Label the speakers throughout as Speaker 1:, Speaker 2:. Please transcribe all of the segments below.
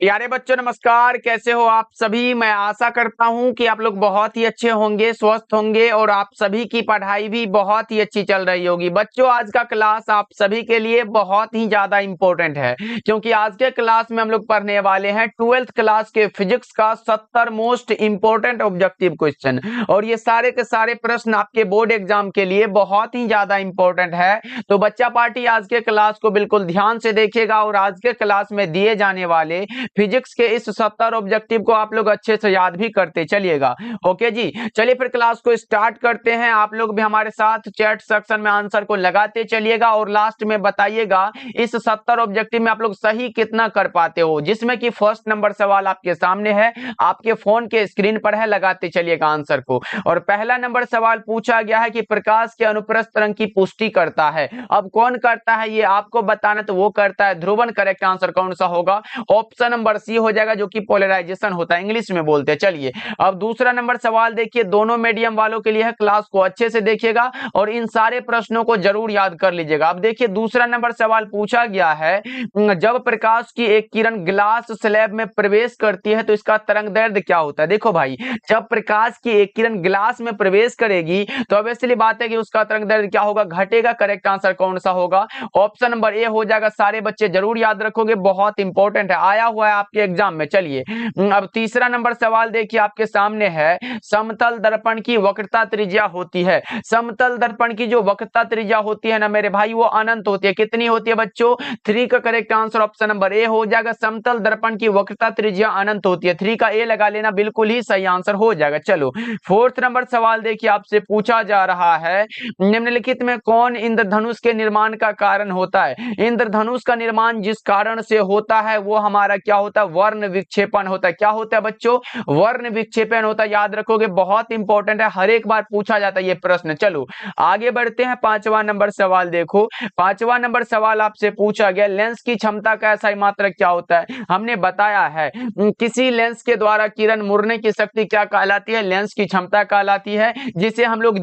Speaker 1: प्यारे बच्चों नमस्कार। कैसे हो आप सभी। मैं आशा करता हूं कि आप लोग बहुत ही अच्छे होंगे, स्वस्थ होंगे और आप सभी की पढ़ाई भी बहुत ही अच्छी चल रही होगी। बच्चों आज का क्लास आप सभी के लिए बहुत ही ज्यादा इंपॉर्टेंट है, क्योंकि आज के क्लास में हम लोग पढ़ने वाले हैं 12th क्लास के फिजिक्स का 70 मोस्ट इंपॉर्टेंट ऑब्जेक्टिव क्वेश्चन। और ये सारे के सारे प्रश्न आपके बोर्ड एग्जाम के लिए बहुत ही ज्यादा इंपॉर्टेंट है। तो बच्चा पार्टी आज के क्लास को बिल्कुल ध्यान से देखेगा और आज के क्लास में दिए जाने वाले फिजिक्स के इस 70 ऑब्जेक्टिव को आप लोग अच्छे से याद भी करते चलिएगा। ओके जी, चलिए फिर क्लास को स्टार्ट करते हैं। आप लोग भी हमारे साथ चैट सेक्शन में आंसर को लगाते चलिएगा और लास्ट में बताइएगा इस 70 ऑब्जेक्टिव में आप लोग सही कितना कर पाते हो, जिसमें कि फर्स्ट नंबर सवाल आपके सामने है, आपके फोन के स्क्रीन पर है, लगाते चलिएगा आंसर को। और पहला नंबर सवाल पूछा गया है कि प्रकाश के अनुप्रस्थ तरंग की पुष्टि करता है। अब कौन करता है ये आपको बताना, तो वो करता है ध्रुवन। करेक्ट आंसर कौन सा होगा? ऑप्शन नंबर सी हो जाएगा, जो कि पोलराइजेशन होता है, इंग्लिश में बोलते हैं। चलिए अब दूसरा नंबर सवाल देखिए, दोनों मीडियम वालों के लिए है। क्लास को अच्छे से देखिएगा और इन सारे प्रश्नों को जरूर याद कर लीजिएगा। अब देखिए दूसरा नंबर सवाल पूछा गया है, जब प्रकाश की एक किरण ग्लास स्लैब में प्रवेश करती है तो इसका तरंगदैर्ध्य क्या होता है। देखो भाई, जब प्रकाश की एक किरण ग्लास में प्रवेश करेगी तो ऑब्वियसली बात है कि उसका तरंगदैर्ध्य क्या होगा? घटेगा। करेक्ट आंसर कौन सा होगा? ऑप्शन नंबर ए हो जाएगा। सारे बच्चे जरूर याद रखोगे, बहुत इंपॉर्टेंट है, आया हुआ है आपके एग्जाम में। चलिए अब तीसरा नंबर सवाल देखिए आपके सामने है, समतल दर्पण की वक्रता त्रिज्या होती है। समतल दर्पण की जो वक्रता त्रिज्या होती है ना मेरे भाई, वो अनंत होती है। कितनी होती है बच्चों? 3 का correct answer option number A हो जाएगा। समतल दर्पण की वक्रता त्रिज्या अनंत होती है। 3 का ए लगा लेना, बिल्कुल ही सही आंसर हो जाएगा। चलो फोर्थ नंबर सवाल देखिए आपसे पूछा जा रहा है, निम्नलिखित में कौन इंद्रधनुष के निर्माण का कारण होता है? इंद्रधनुष का निर्माण जिस कारण से होता है वो हमारा क्या होता है? वर्ण विक्षेपण होता है। क्या होता है बच्चों? वर्ण विक्षेपण होता है। याद रखोगे, बहुत इंपॉर्टेंट है, हर एक बार पूछा जाता है ये प्रश्न। चलो आगे बढ़ते हैं। पांचवा नंबर सवाल देखो, पांचवा नंबर सवाल आपसे पूछा गया, लेंस की क्षमता का SI मात्रक क्या होता है? हमने बताया है किसी लेंस के द्वारा किरण मुड़ने की शक्ति क्या कहलाती है? लेंस की क्षमता कहलाती है, जिसे हम लोग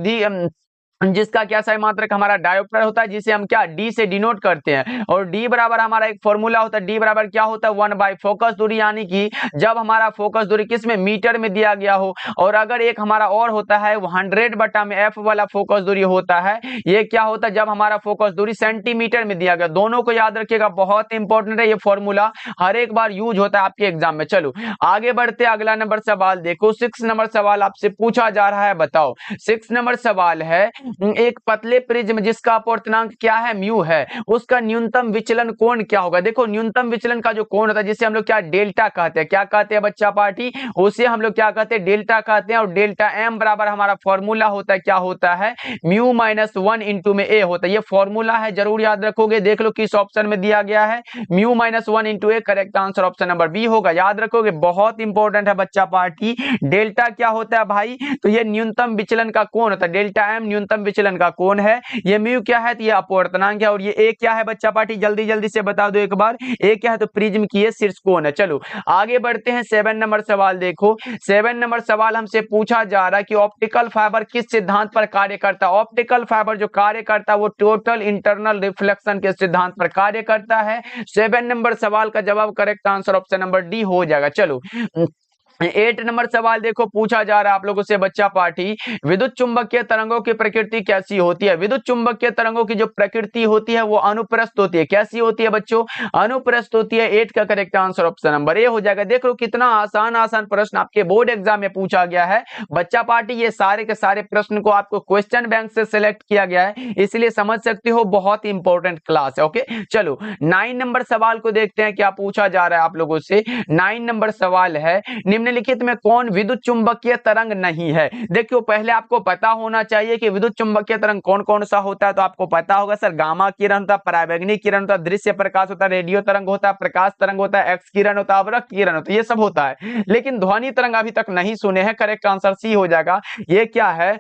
Speaker 1: जिसका क्या सही मात्रक हमारा डायोप्टर होता है, जिसे हम क्या डी से डिनोट करते हैं। और डी बराबर हमारा एक फॉर्मूला होता है, डी बराबर क्या होता है? 1/फोकस दूरी, यानी कि जब हमारा फोकस दूरी किस में? मीटर में दिया गया हो। और अगर एक हमारा और होता है 100 में एफ वाला फोकस दूरी होता है, ये क्या होता है? जब हमारा फोकस दूरी सेंटीमीटर में दिया गया। दोनों को याद रखिएगा, बहुत इंपॉर्टेंट है ये फॉर्मूला, हर एक बार यूज होता है आपके एग्जाम में। चलो आगे बढ़ते, अगला नंबर सवाल देखो, 6 नंबर सवाल आपसे पूछा जा रहा है। बताओ 6 नंबर सवाल है, एक पतले प्रिज्म जिसका अपवर्तनांक क्या है? म्यू है, उसका न्यूनतम विचलन कोण क्या होगा? देखो न्यूनतम विचलन का जो कोण होता है, जिसे हम लोग क्या डेल्टा कहते हैं, क्या कहते हैं बच्चा पार्टी? उसे हम लोग क्या कहते हैं? डेल्टा कहते हैं। और डेल्टा एम बराबर हमारा फॉर्मूला होता है, क्या होता है? म्यू माइनस 1 इंटू में ए होता है। ये फॉर्मूला है, जरूर याद रखोगे। देख लो किस ऑप्शन में दिया गया है, mu minus 1 into A. Correct answer option number B होगा। याद रखोगे, बहुत इंपॉर्टेंट है बच्चा पार्टी। डेल्टा क्या होता है भाई? तो ये न्यूनतम विचलन का कोण होता है। डेल्टा एम न्यूनतम विचलन का कोण है, ये म्यू क्या है? तो ये अपवर्तनांक है। और ये ए क्या है बच्चा पार्टी? जल्दी जल्दी से बता दो एक बार, ए क्या है? तो प्रिज्म की ये शीर्ष कोण है। चलो आगे बढ़ते हैं। 7 नंबर सवाल देखो, 7 नंबर सवाल हमसे पूछा जा रहा है कि ऑप्टिकल फाइबर किस सिद्धांत पर कार्य करता है? ऑप्टिकल फाइबर जो कार्य करता है वो टोटल इंटरनल रिफ्लेक्शन के सिद्धांत पर कार्य करता है। 7 नंबर सवाल का जवाब correct answer option number D हो जाएगा। चलो 8 नंबर सवाल देखो, पूछा जा रहा है आप लोगों से बच्चा पार्टी, विद्युत चुंबकीय तरंगों की प्रकृति कैसी होती है? विद्युत चुंबकीय तरंगों की जो प्रकृति होती है वो अनुप्रस्थ होती है। कैसी होती है बच्चों? अनुप्रस्थ होती है। 8 का correct answer option number A हो जाएगा। देख लो कितना आसान आसान प्रश्न आपके बोर्ड एग्जाम में पूछा गया है बच्चा पार्टी। ये सारे के सारे प्रश्न को आपको क्वेश्चन बैंक से सिलेक्ट किया गया है, इसलिए समझ सकते हो बहुत इंपॉर्टेंट क्लास है। ओके चलो 9 नंबर सवाल को देखते हैं, क्या पूछा जा रहा है आप लोगों से। 9 नंबर सवाल है, निम्नलिखित में कौन विद्युत चुंबकीय तरंग नहीं है? देखियो पहले आपको पता होना चाहिए कि विद्युत चुंबकीय तरंग कौन कौन सा होता है। तो आपको पता होगा सर, गामा किरण होता है, पराबैंगनी किरण होता है, दृश्य प्रकाश होता है, रेडियो तरंग होता है, प्रकाश तरंग होता है, एक्स किरण होता है, अवरक्त किरण होता है, ये सब होता है। लेकिन ध्वनि तरंग अभी तक नहीं सुने हैं। करेक्ट आंसर सी हो जाएगा। ये क्या है?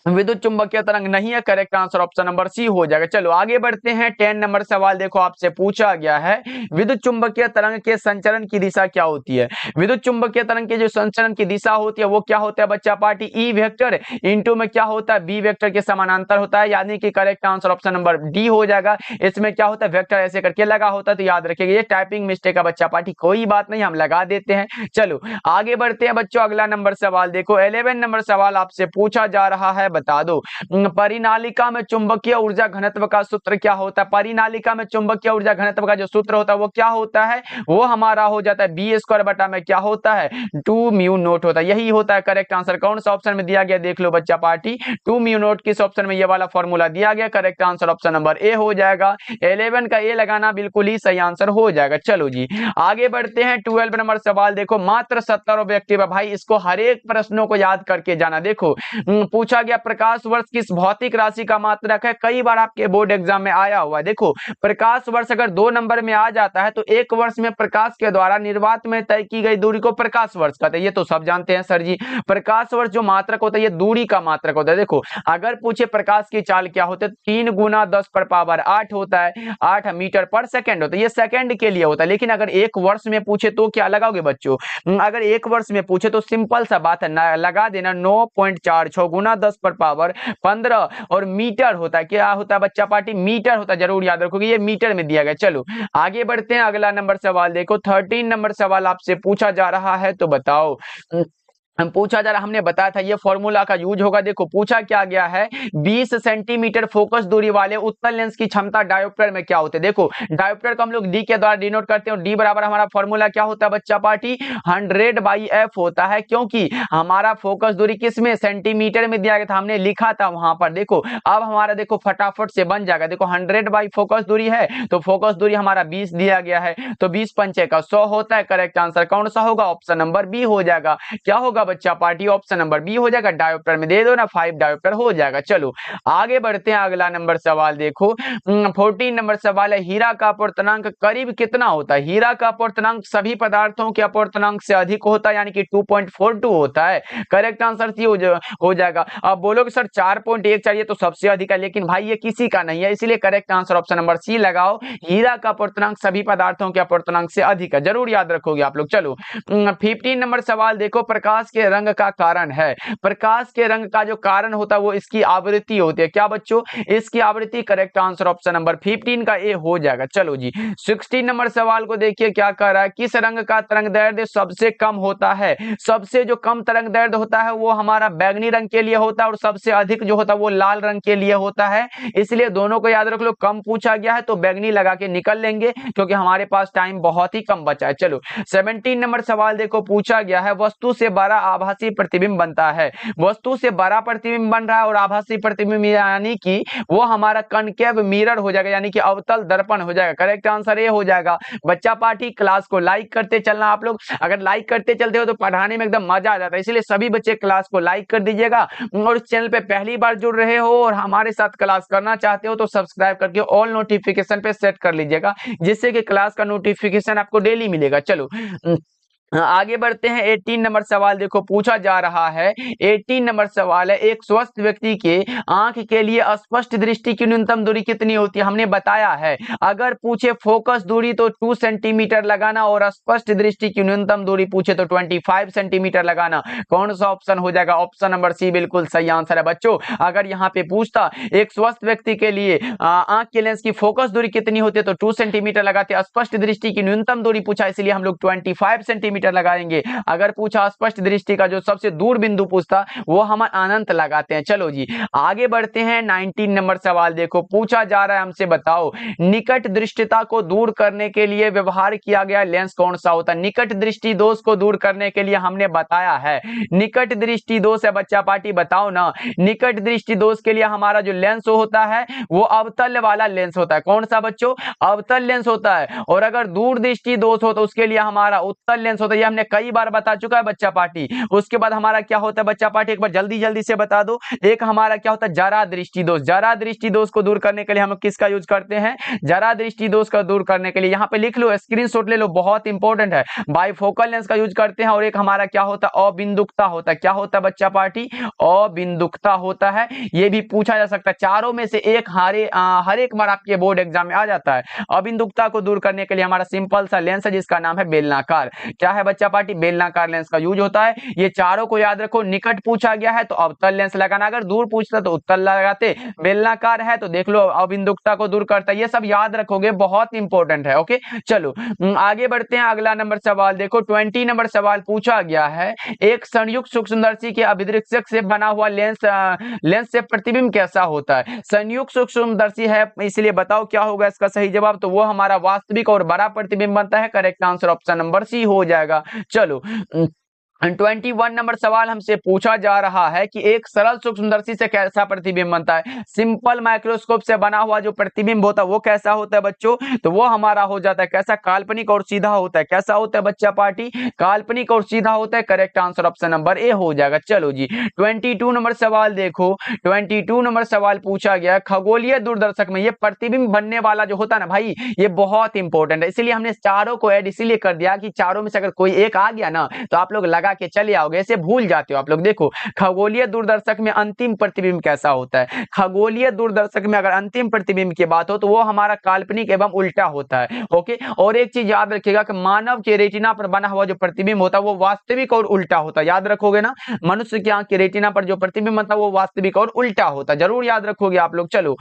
Speaker 1: विद्युत चुंबकीय तरंग नहीं है। Correct answer option number C हो जाएगा। चलो आगे बढ़ते हैं। 10 नंबर सवाल देखो आपसे पूछा गया है, विद्युत चुंबकीय तरंग के संचरण की दिशा क्या होती है। विद्युत चुंबकीय तरंग की जो संचरण की दिशा होती है वो क्या होता है बच्चा पार्टी, ई वेक्टर इंटू में क्या होता है, बी वेक्टर के समानांतर होता है, यानी कि correct answer option number D हो जाएगा। इसमें क्या होता है, वेक्टर ऐसे करके लगा होता है, तो याद रखिएगा ये टाइपिंग मिस्टेक है बच्चा पार्टी, कोई बात नहीं, हम लगा देते हैं। चलो आगे बढ़ते हैं बच्चों। अगला नंबर सवाल देखो, 11 नंबर सवाल आपसे पूछा जा रहा है, बता दो परिनालिका में चुंबकीय ऊर्जा घनत्व का सूत्र क्या होता है। परिनालिका में चुंबकीय ऊर्जा घनत्व का जो सूत्र होता है वो क्या होता है, वो हमारा हो जाता है बी स्क्वायर बटा में क्या होता है, 2 म्यू नोट होता है, यही होता है करेक्ट आंसर। कौन सा ऑप्शन में दिया गया देख लो बच्चा पार्टी, 2 म्यू नोट किस ऑप्शन में ये वाला फॉर्मूला दिया गया, correct answer option number A हो जाएगा। 11 का ए लगाना बिल्कुल ही सही आंसर हो जाएगा। चलो जी आगे बढ़ते हैं। 12 नंबर सवाल देखो, मात्र 70 ऑब्जेक्टिव है भाई, इसको हर एक प्रश्नों को याद करके जाना। देखो पूछा गया प्रकाश वर्ष किस भौतिक राशि का मात्रक है, कई बार आपके बोर्ड एग्जाम में आया हुआ है। देखो प्रकाश वर्ष अगर 2 नंबर में आ जाता है तो एक वर्ष में प्रकाश के द्वारा निर्वात में तय की गई दूरी को प्रकाश वर्ष कहते हैं, ये तो सब जानते हैं सर जी। प्रकाश वर्ष जो मात्रक होता है ये दूरी का मात्रक होता है। देखो अगर पूछे प्रकाश की चाल क्या होती है, 3 गुना 10 पर पावर 8 होता है, 8 मीटर पर सेकंड होता है, ये सेकंड के लिए होता है। लेकिन अगर एक वर्ष में पूछे तो क्या लगाओगे बच्चों, अगर एक वर्ष में पूछे तो सिंपल सा बात है, लगा देना 9.46 गुना 10 पर पावर 15 और मीटर होता है, क्या होता है बच्चा पार्टी, मीटर होता है, जरूर याद रखोगे ये मीटर में दिया गया। चलो आगे बढ़ते हैं। अगला नंबर सवाल देखो, 13 नंबर सवाल आपसे पूछा जा रहा है, तो बताओ हम पूछा जा रहा, हमने बताया था ये फॉर्मूला का यूज होगा। देखो पूछा क्या गया है, 20 सेंटीमीटर फोकस दूरी वाले उत्तल लेंस की क्षमता डायोप्टर में क्या होती है। देखो डायोप्टर को हम लोग डी के द्वारा डिनोट करते हैं, डी बराबर हमारा फॉर्मूला क्या होता है बच्चा पार्टी, 100/f होता है, क्योंकि हमारा फोकस दूरी किस में, सेंटीमीटर में दिया गया था, हमने लिखा था वहां पर। देखो अब हमारा देखो फटाफट से बन जाएगा। देखो 100 फोकस दूरी है तो फोकस दूरी हमारा 20 दिया गया है, तो 20 पंचे का 100 होता है। करेक्ट आंसर कौन सा होगा, ऑप्शन नंबर बी हो जाएगा। क्या होगा बच्चा पार्टी, ऑप्शन नंबर बी हो जाएगा। डायोप्टर में दे दो ना, 5 डायोप्टर हो जाएगा। चलो आगे बढ़ते हैं। अगला नंबर सवाल देखो, 14 नंबर सवाल है, हीरा का अपवर्तनांक करीब कितना होता है। हीरा का अपवर्तनांक सभी पदार्थों के अपवर्तनांक से अधिक होता है, यानी कि 2.42 होता है। करेक्ट आंसर सी हो जाएगा। अब बोलोगे सर 4.1 चाहिए तो सबसे अधिक है, लेकिन भाई ये किसी का नहीं है, इसलिए correct answer option number C लगाओ। हीरा का अपवर्तनांक सभी पदार्थों के अपवर्तनांक से अधिक है, जरूर याद रखोगे आप लोग। चलो 15 नंबर सवाल देखो, प्रकाश के रंग का कारण है। प्रकाश के रंग का जो कारण होता है वो इसकी आवृत्ति होती है, क्या बच्चों, इसकी आवृत्ति। करेक्ट आंसर ऑप्शन नंबर 15 का ए हो जाएगा। चलो जी 16 नंबर सवाल को देखिए क्या कह रहा है, किस रंग का तरंग दैर्ध्य सबसे कम होता है। सबसे जो कम तरंग दैर्ध्य होता है वो हमारा बैगनी रंग के लिए होता है, और सबसे अधिक जो होता है वो लाल रंग के लिए होता है, इसलिए दोनों को याद रख लो। कम पूछा गया है तो बैगनी लगा के निकल लेंगे, क्योंकि हमारे पास टाइम बहुत ही कम बचा है। चलो 17 नंबर सवाल देखो, पूछा गया है, वस्तु से बड़ा आभासी प्रतिबिंब बनता है। वस्तु से बड़ा प्रतिबिंब बन रहा है और आभासी प्रतिबिंब यानी कि वो हमारा कनकेव मिरर हो जाएगा, यानी कि अवतल दर्पण हो जाएगा। करेक्ट आंसर ये हो जाएगा। बच्चा पार्टी क्लास को लाइक करते चलना आप लोग, अगर लाइक करते चलते हो तो पढ़ाने में एकदम मजा आ जाता है, इसलिए सभी बच्चे क्लास को लाइक कर दीजिएगा। और इस चैनल पे पहली बार जुड़ रहे हो और हमारे साथ क्लास करना चाहते हो तो सब्सक्राइब करके ऑल नोटिफिकेशन पे सेट कर लीजिएगा, जिससे कि क्लास का नोटिफिकेशन आपको डेली मिलेगा। चलो आगे बढ़ते हैं। 18 नंबर सवाल देखो, पूछा जा रहा है, 18 नंबर सवाल है, एक स्वस्थ व्यक्ति के आंख के लिए स्पष्ट दृष्टि की न्यूनतम दूरी कितनी होती है। हमने बताया है, अगर पूछे फोकस दूरी तो 2 सेंटीमीटर लगाना, और स्पष्ट दृष्टि की न्यूनतम दूरी पूछे तो 25 सेंटीमीटर लगाना। कौन सा ऑप्शन हो जाएगा, ऑप्शन नंबर सी बिल्कुल सही आंसर है बच्चों। अगर यहाँ पे पूछता एक स्वस्थ व्यक्ति के लिए आंख के लेंस की फोकस दूरी कितनी होती है तो 2 सेंटीमीटर लगाते, स्पष्ट दृष्टि की न्यूनतम दूरी पूछा इसलिए हम लोग 25 सेंटीमीटर लगाएंगे। अगर पूछा स्पष्ट दृष्टि का जो सबसे दूर बिंदु पूछता वो हम अनंत लगाते हैं। चलो जी आगे बढ़ते हैं। 19 नंबर सवाल देखो, पूछा जा रहा है हमसे, बताओ निकट दृष्टिता को दूर करने के लिए व्यवहार किया गया लेंस कौन सा होता है। निकट दृष्टि दोष को दूर करने के लिए हमने बताया है, निकट दृष्टि दोष है बच्चा पार्टी, बताओ ना। निकट दृष्टि दोष के लिए हमारा जो लेंस होता है वो अवतल वाला लेंस होता है। कौन सा बच्चों, अवतल लेंस होता है। और अगर दूर दृष्टि दोष हो तो उसके लिए हमारा उत्तल लेंस होता है। होता है ये हमने कई बार बता चुका है बच्चा पार्टी। उसके बाद हमारा क्या होता है बच्चा पार्टी, एक बार जल्दी जल्दी से बता दो। एक हमारा क्या होता है जरा दृष्टि दोष। जरा दृष्टि दोष को दूर करने के लिए हम किसका यूज करते हैं, जरा दृष्टि दोष का दूर करने के लिए यहाँ पे लिख लो, स्क्रीनशॉट ले लो, बहुत इंपॉर्टेंट है, बाइफोकल लेंस का यूज करते हैं। और एक हमारा क्या होता है अबिंदुकता होता है। क्या होता है बच्चा पार्टी, अबिंदुकता होता है। ये भी पूछा जा सकता है, चारों में से एक हर एक बार आपके बोर्ड एग्जाम में आ जाता है। अबिंदुकता को दूर करने के लिए हमारा सिंपल सा लेंस है जिसका नाम है बेलनाकार। क्या है बच्चा पार्टी, बेलनाकार लेंस का यूज होता है। ये चारों को याद रखो, निकट पूछा गया है तो अवतल लेंस लगाना, अगर दूर पूछता तो उत्तल लगाते, बेलनाकार है तो देख लो अबिंदुकता को दूर करता है। ये सब याद रखोगे, बहुत इंपॉर्टेंट है। ओके चलो आगे बढ़ते हैं। अगला नंबर सवाल देखो, 20 नंबर सवाल पूछा गया है, एक संयुक्त सूक्ष्मदर्शी के अभिदृश्यक से बना हुआ लेंस से प्रतिबिंब कैसा होता है। संयुक्त सूक्ष्मदर्शी है इसलिए बताओ क्या होगा इसका सही जवाब, तो वो हमारा वास्तविक और बड़ा प्रतिबिंब बनता है। Correct answer option number C हो जाएगा। चलो 21 नंबर सवाल हमसे पूछा जा रहा है कि एक सरल सूक्ष्मदर्शी से कैसा प्रतिबिंब बनता है। सिंपल माइक्रोस्कोप से बना हुआ जो प्रतिबिंब होता है वो कैसा होता है बच्चों, तो वो हमारा हो जाता है कैसा, काल्पनिक और सीधा होता है। कैसा होता है बच्चा पार्टी, काल्पनिक और सीधा होता है। Correct answer option number A हो जाएगा। चलो जी 22 नंबर सवाल देखो, 22 नंबर सवाल पूछा गया, खगोलीय दूरदर्शक में ये प्रतिबिंब बनने वाला जो होता है ना भाई, ये बहुत इंपॉर्टेंट है, इसलिए हमने चारों को ऐड इसीलिए कर दिया कि चारों में से अगर कोई एक आ गया ना तो आप लोग लगा के चले आओगे, ऐसे भूल जाते हो आप लोग। देखो खगोलीय दूरदर्शक में अंतिम प्रतिबिंब कैसा होता है, खगोलीय दूरदर्शक में अगर अंतिम प्रतिबिंब की बात हो तो वो हमारा काल्पनिक एवं उल्टा होता है। ओके, और एक चीज याद रखिएगा कि मानव के रेटिना पर बना हुआ जो प्रतिबिंब होता है वो वास्तविक और उल्टा होता है। याद रखोगे ना, मनुष्य की आंख के रेटिना पर जो प्रतिबिंब बनता है वो वास्तविक और उल्टा होता है, जरूर याद रखोगे आप लोग। चलो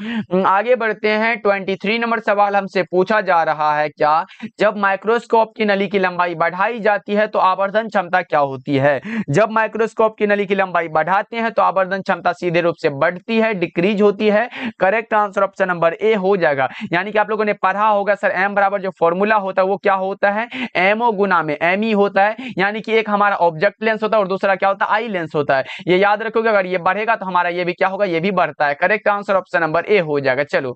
Speaker 1: आगे बढ़ते हैं। 23 नंबर सवाल हमसे पूछा जा रहा है, क्या जब माइक्रोस्कोप की नली की लंबाई बढ़ाई जाती है तो आवर्धन क्षमता क्या होती है। जब माइक्रोस्कोप की नली की लंबाई बढ़ाते हैं तो आवर्धन क्षमता सीधे रूप से बढ़ती है, डिक्रीज होती है। Correct answer option number A हो जाएगा। यानी कि आप लोगों ने पढ़ा होगा सर एम बराबर जो फॉर्मूला होता है वो क्या होता है, एमओ गुना में एम ई होता है। यानी कि एक हमारा ऑब्जेक्ट लेंस होता है और दूसरा क्या होता है, आई लेंस होता है। ये याद रखोगे, अगर ये बढ़ेगा तो हमारा ये भी क्या होगा, ये भी बढ़ता है। Correct answer option number A हो जाएगा। चलो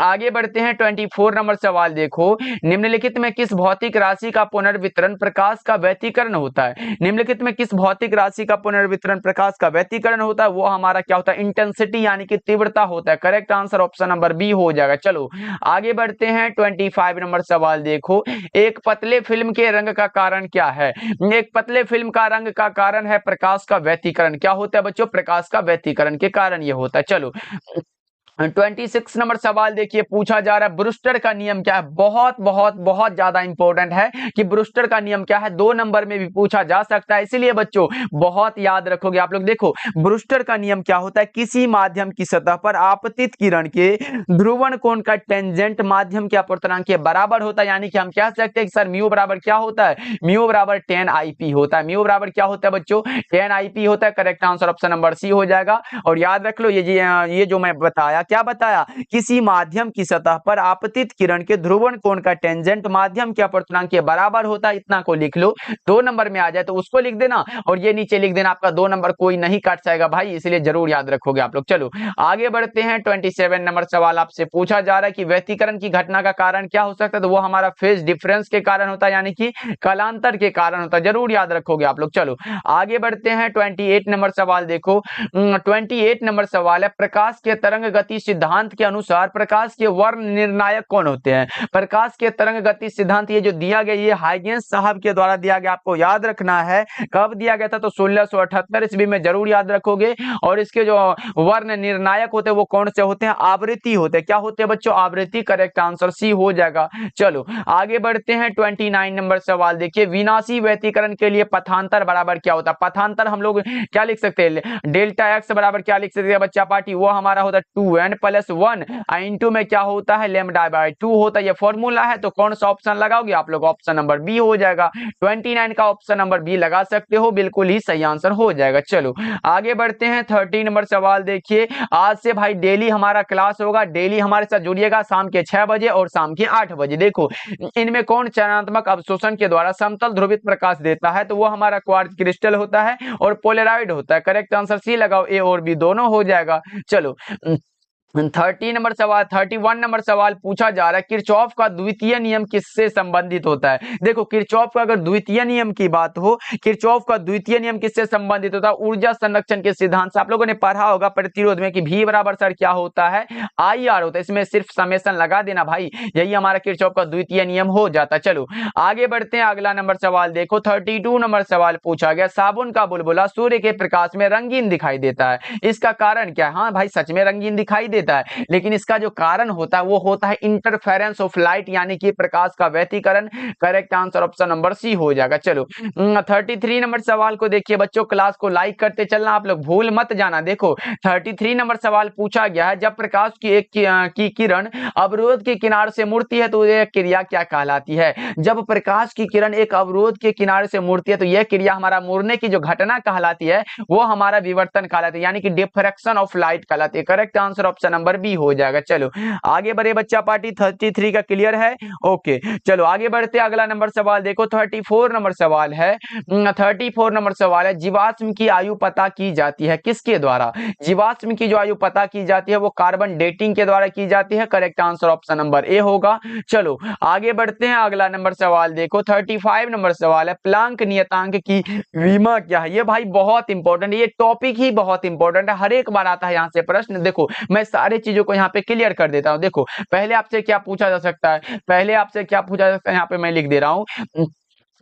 Speaker 1: आगे बढ़ते हैं। 24 नंबर सवाल देखो, निम्नलिखित में किस भौतिक राशि का पुनर्वितरण प्रकाश का व्यतिकरण होता है। निम्नलिखित में किस भौतिक राशि का पुनर्वितरण प्रकाश का व्यतिकरण होता है, वो हमारा क्या होता है, इंटेंसिटी यानी कि तीव्रता होता है। Correct answer option number B हो जाएगा। चलो आगे बढ़ते हैं। 25 नंबर सवाल देखो, एक पतले फिल्म के रंग का कारण क्या है। एक पतले फिल्म का रंग का कारण है प्रकाश का व्यतिकरण। क्या होता है बच्चों, प्रकाश का व्यतिकरण के कारण ये होता है। चलो 26 नंबर सवाल देखिए, पूछा जा रहा है ब्रूस्टर का नियम क्या है। बहुत बहुत बहुत ज्यादा इंपॉर्टेंट है कि ब्रूस्टर का नियम क्या है, 2 नंबर में भी पूछा जा सकता है, इसीलिए बच्चों बहुत याद रखोगे आप लोग। देखो ब्रूस्टर का नियम क्या होता है, किसी माध्यम की सतह पर आपतित किरण के ध्रुवण कोण का टेंजेंट माध्यम के अपवर्तनांक के बराबर होता है। यानी कि हम कह सकते हैं कि सर म्यू बराबर क्या होता है, म्यू बराबर 10 IP होता है। म्यू बराबर क्या होता है बच्चों, 10 IP होता है। Correct answer option number C हो जाएगा। और याद रख लो ये जो मैं बताया, क्या बताया, किसी माध्यम की सतह पर आपतित किरण के ध्रुवण कोण का टेंजेंट माध्यम के अपवर्तनांक के बराबर होता है। इतना को लिख लो, 2 नंबर में आ जाए तो उसको लिख देना और ये नीचे लिख देना, आपका 2 नंबर कोई नहीं काट जाएगा भाई, इसलिए जरूर याद रखोगे आप लोग। चलो आगे बढ़ते हैं। 27 नंबर सवाल आपसे पूछा जा रहा है कि व्यतिकरण की घटना का कारण क्या हो सकता है, तो वो हमारा फेज डिफरेंस के कारण होता है, यानी कि कालांतर के कारण होता है, जरूर याद रखोगे आप लोग। चलो आगे बढ़ते हैं। 28 नंबर सवाल देखो, 28 नंबर सवाल है, प्रकाश के तरंग गति सिद्धांत के अनुसार प्रकाश के वर्ण निर्णायक कौन होते हैं। प्रकाश के तरंग गति सिद्धांत ये जो दिया गया, ये हाइगेंस साहब के द्वारा दिया गया, आपको याद रखना है कब दिया गया था, तो 1678 ईस्वी में, जरूर याद रखोगे। और इसके जो वर्ण निर्णायक होते हैं वो कौन से होते हैं, आवृत्ति होते हैं। क्या होते हैं बच्चों, आवृत्ति। करेक्ट आंसर सी हो जाएगा। चलो आगे बढ़ते हैं। 29 नंबर सवाल देखिए, विनाशी व्यतिकरण के लिए पथांतर बराबर क्या होता है। पथांतर हम लोग क्या लिख सकते हैं, डेल्टा एक्स बराबर क्या लिख सकते हैं बच्चा पार्टी, वो हमारा होता है 2n + 1 इंटू में क्या होता है, λ/2 होता है। ये फॉर्मूला है, तो कौन सा ऑप्शन लगाओगे आप लोग, ऑप्शन नंबर बी हो जाएगा। 29 का ऑप्शन नंबर बी लगा सकते हो, बिल्कुल ही सही आंसर हो जाएगा। चलो आगे बढ़ते हैं। 30 नंबर सवाल देखिए, आज से भाई डेली हमारा क्लास होगा, डेली हमारे साथ जुड़िएगा शाम के 6 बजे और शाम के 8 बजे। देखो इनमें कौन चयनात्मक अवशोषण के द्वारा समतल ध्रुवित प्रकाश देता है, तो वो हमारा क्वार्ट्ज क्रिस्टल होता है और पोलराइड होता है। करेक्ट आंसर सी लगाओ, ए और बी दोनों हो जाएगा। चलो 31 नंबर सवाल पूछा जा रहा है, किरचॉफ का द्वितीय नियम किससे संबंधित होता है। देखो किरचॉफ का अगर द्वितीय नियम की बात हो, किरचॉफ का द्वितीय नियम किससे संबंधित होता है, ऊर्जा संरक्षण के सिद्धांत से। आप लोगों ने पढ़ा होगा प्रतिरोध में कि V बराबर सर क्या होता है, IR होता है। इसमें सिर्फ समेशन लगा देना भाई, यही हमारा किरचॉफ का द्वितीय नियम हो जाता है। चलो आगे बढ़ते हैं, अगला नंबर सवाल देखो 32 नंबर सवाल पूछा गया, साबुन का बुलबुला सूर्य के प्रकाश में रंगीन दिखाई देता है, इसका कारण क्या है। हाँ भाई सच में रंगीन दिखाई देता है, लेकिन इसका जो कारण होता है वो होता है इंटरफेरेंस ऑफ लाइट, यानी कि प्रकाश का व्यतिकरण। Correct answer option number C हो जाएगा। चलो 33 नंबर सवाल को देखिए बच्चों, क्लास को लाइक करते चलना, आप लोग भूल मत जाना। देखो 33 नंबर सवाल पूछा गया है, जब प्रकाश की एक की किरण अवरोध के किनारे से मुड़ती है तो यह क्रिया क्या कहलाती है। जब प्रकाश की किरण एक अवरोध के किनारे से मुड़ती है तो यह क्रिया हमारा मुड़ने की जो घटना कहलाती है वो हमारा विवर्तन कहलाती है, यानी कि डिफ्रैक्शन ऑफ लाइट कहलाती है। Correct answer option number B हो जाएगा। चलो आगे बढ़े बच्चा पार्टी, 33 का क्लियर है। ओके चलो आगे बढ़ते, अगला नंबर सवाल देखो 34 नंबर सवाल है। 34 नंबर सवाल है, जीवाश्म की आयु पता की जाती है किसके द्वारा। जीवाश्म की जो आयु पता की जाती है वो कार्बन डेटिंग के द्वारा की जाती है। Correct answer option number A होगा। चलो आगे बढ़ते हैं, अगला नंबर सवाल देखो 35 नंबर सवाल है, प्लांक नियतांक की विमा क्या है। ये भाई बहुत इंपॉर्टेंट, ये टॉपिक ही बहुत इंपॉर्टेंट है, हर एक बार आता है यहाँ से प्रश्न। देखो मैं सारी चीजों को यहाँ पे क्लियर कर देता हूँ। देखो पहले आपसे क्या पूछा जा सकता है, पहले आपसे क्या पूछा जा सकता है, यहाँ पे मैं लिख दे रहा हूँ,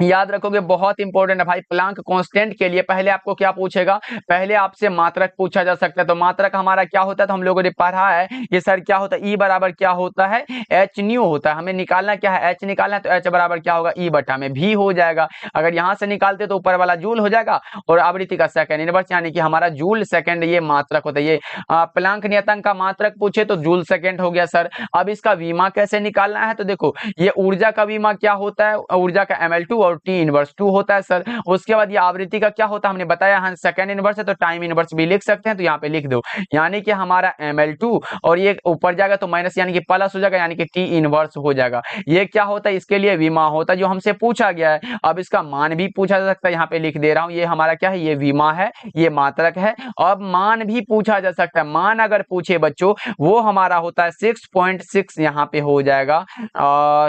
Speaker 1: याद रखोगे बहुत इंपॉर्टेंट है भाई। प्लांक कांस्टेंट के लिए पहले आपको क्या पूछेगा, पहले आपसे मात्रक पूछा जा सकता है। तो मात्रक हमारा क्या होता है, तो हम लोगों ने पढ़ा है ये सर क्या होता है, ई बराबर क्या होता है, एच न्यू होता है। हमें निकालना क्या है, एच निकालना है, तो एच बराबर क्या होगा, ई बटा में भी हो जाएगा। अगर यहाँ से निकालते तो ऊपर वाला जूल हो जाएगा और आवृत्ति का सेकंड इनवर्स, यानी कि हमारा जूल सेकंड ये मात्रक होता है। ये प्लांक नियतांक का मात्रक पूछे तो जूल सेकंड हो गया सर। अब इसका विमा कैसे निकालना है, तो देखो ये ऊर्जा का विमा क्या होता है, ऊर्जा का ml2 और T इनवर्स 2 होता है सर। उसके बाद ये आवृत्ति का क्या होता है, हमने बताया हाँ सेकंड इनवर्स है तो टाइम इनवर्स भी लिख सकते हैं, तो यहाँ पे लिख दो, यानी कि हमारा ml2 और ये ऊपर जाएगा तो माइनस यानी कि प्लस हो जाएगा, यानी कि T इनवर्स हो जाएगा। ये क्या होता है, इसके लिए विमा होता है जो हमसे पूछा गया है। अब इसका मान भी पूछा जा सकता है, यहाँ पे लिख दे रहा हूँ, ये हमारा क्या है, ये विमा है, ये मात्रक है। अब मान भी पूछा जा सकता है, मान अगर पूछे बच्चों वो हमारा होता है 6.6, यहाँ पे हो जाएगा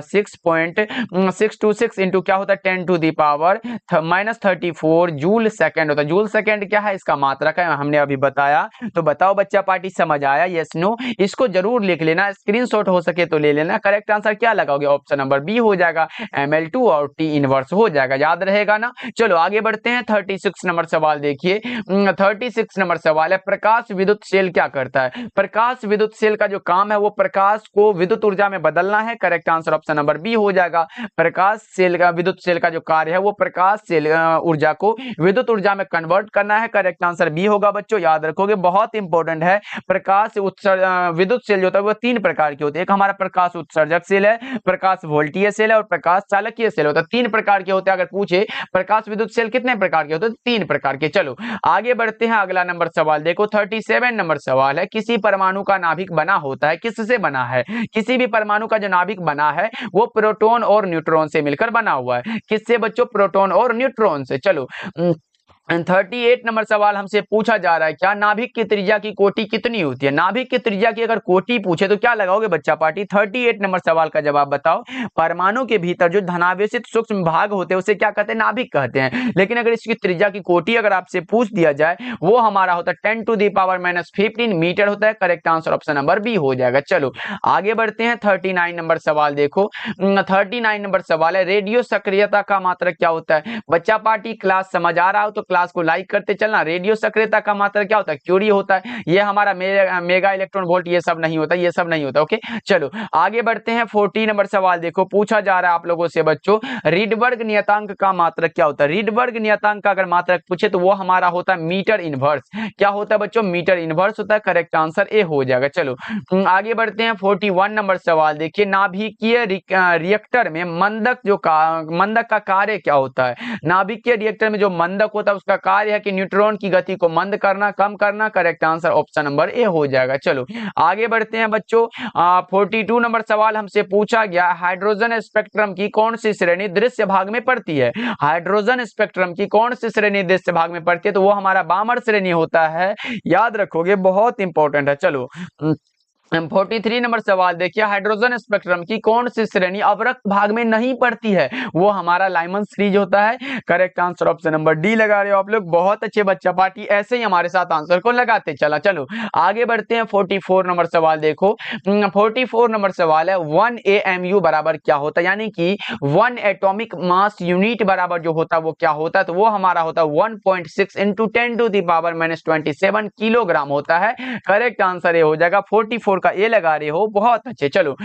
Speaker 1: 6.626 इंटू क्या होता है 10 to the power -34 joule second होता है। जूल सेकंड क्या है, इसका मात्रक है, हमने अभी बताया। तो बताओ बच्चा पार्टी समझ आया, यस नो, इसको जरूर लिख लेना, स्क्रीनशॉट हो सके तो ले लेना। करेक्ट आंसर क्या लगाओगे, ऑप्शन नंबर बी हो जाएगा, ml2 और T इनवर्स हो जाएगा, याद रहेगा ना। चलो आगे बढ़ते हैं, 36 नंबर सवाल देखिए। 36 नंबर सवाल है, प्रकाश विद्युत सेल क्या करता है। प्रकाश विद्युत सेल का जो काम है वो प्रकाश को विद्युत ऊर्जा में बदलना है। Correct answer option number B हो जाएगा। प्रकाश सेल का विद्युत सेल का जो कार्य है वो प्रकाश सेल ऊर्जा को विद्युत ऊर्जा में कन्वर्ट करना है। करेक्ट आंसर बी होगा बच्चों, याद रखोगे बहुत इंपॉर्टेंट है। प्रकाश विद्युत सेल जो होता है वो 3 प्रकार के होते हैं, एक हमारा प्रकाश उत्सर्जक सेल है, प्रकाश वोल्टीय सेल है और प्रकाश चालकीय सेल होता है। 3 प्रकार के होते हैं। अगर पूछे प्रकाश विद्युत सेल कितने प्रकार के होते हैं, 3 प्रकार के। चलो आगे बढ़ते हैं, अगला नंबर सवाल देखो 37 नंबर सवाल है, किसी परमाणु का नाभिक बना होता है, किससे बना है। किसी भी परमाणु का जो नाभिक बना है वो प्रोटॉन और न्यूट्रॉन से मिलकर बना हुआ है। किससे बच्चों, प्रोटॉन और न्यूट्रॉन से। चलो 38 नंबर सवाल हमसे पूछा जा रहा है, क्या नाभिक की त्रिज्या की कोटि कितनी होती है। नाभिक की त्रिज्या की अगर कोटि पूछे तो क्या लगाओगे बच्चा पार्टी, 38 नंबर सवाल का जवाब बताओ। परमाणु के भीतर जो धनावेशित सूक्ष्म भाग होते हैं उसे क्या कहते हैं, नाभिक कहते हैं। लेकिन अगर इसकी त्रिज्या की कोटि अगर आपसे पूछ दिया जाए वो हमारा होता है 10 टू दी पावर -15 मीटर होता है। Correct answer option number B हो जाएगा। चलो आगे बढ़ते हैं, 39 नंबर सवाल देखो। 39 नंबर सवाल है, रेडियो सक्रियता का मात्रक क्या होता है। बच्चा पार्टी क्लास समझ आ रहा हो तो क्लास को लाइक करते चलना। रेडियो सक्रियता का मात्रक क्या होता है, क्यूरी होता है। ये हमारा मेगा इलेक्ट्रॉन वोल्ट ये सब नहीं होता, ये सब नहीं होता। ओके चलो आगे बढ़ते हैं, 40 नंबर सवाल देखो, पूछा जा रहा है आप लोगों से बच्चों, रीडबर्ग नियतांक का मात्रक क्या होता है। रीडबर्ग नियतांक का अगर मात्रक पूछे तो वो हमारा होता है मीटर इनवर्स। क्या होता है बच्चों, मीटर इनवर्स होता है। करेक्ट आंसर ए हो जाएगा। चलो आगे बढ़ते हैं, 41 नंबर सवाल देखिए, नाभिकीय रिएक्टर में मंदक का कार्य क्या होता है। नाभिकीय रिएक्टर में जो मंदक होता है उसका कार्य है कि न्यूट्रॉन की गति को मंद करना, कम करना। Correct answer option number A हो जाएगा। चलो आगे बढ़ते हैं बच्चों, 42 नंबर सवाल हमसे पूछा गया, हाइड्रोजन स्पेक्ट्रम की कौन सी श्रेणी दृश्य भाग में पड़ती है। हाइड्रोजन स्पेक्ट्रम की कौन सी श्रेणी दृश्य भाग में पड़ती है, तो वो हमारा बामर श्रेणी होता है। याद रखोगे बहुत इंपॉर्टेंट है। चलो 43 नंबर सवाल देखिए, हाइड्रोजन स्पेक्ट्रम की कौन सी श्रेणी अवरक्त भाग में नहीं पड़ती है? वो हमारा लाइमन सीरीज होता है। Correct answer option number D लगा रहे हो आप लोग, बहुत अच्छे बच्चा पार्टी, ऐसे ही हमारे साथ आंसर को लगाते चला। चलो आगे बढ़ते हैं। 44 नंबर सवाल देखो, 44 नंबर सवाल है 1 AMU बराबर क्या होता है, यानी कि 1 एटॉमिक मास यूनिट बराबर जो होता है वो क्या होता है? तो वो हमारा होता है 1.6 इंटू 10⁻⁻27 किलोग्राम होता है। करेक्ट आंसर ये हो जाएगा 44 का ए लगा रहे हो, बहुत अच्छे। चलो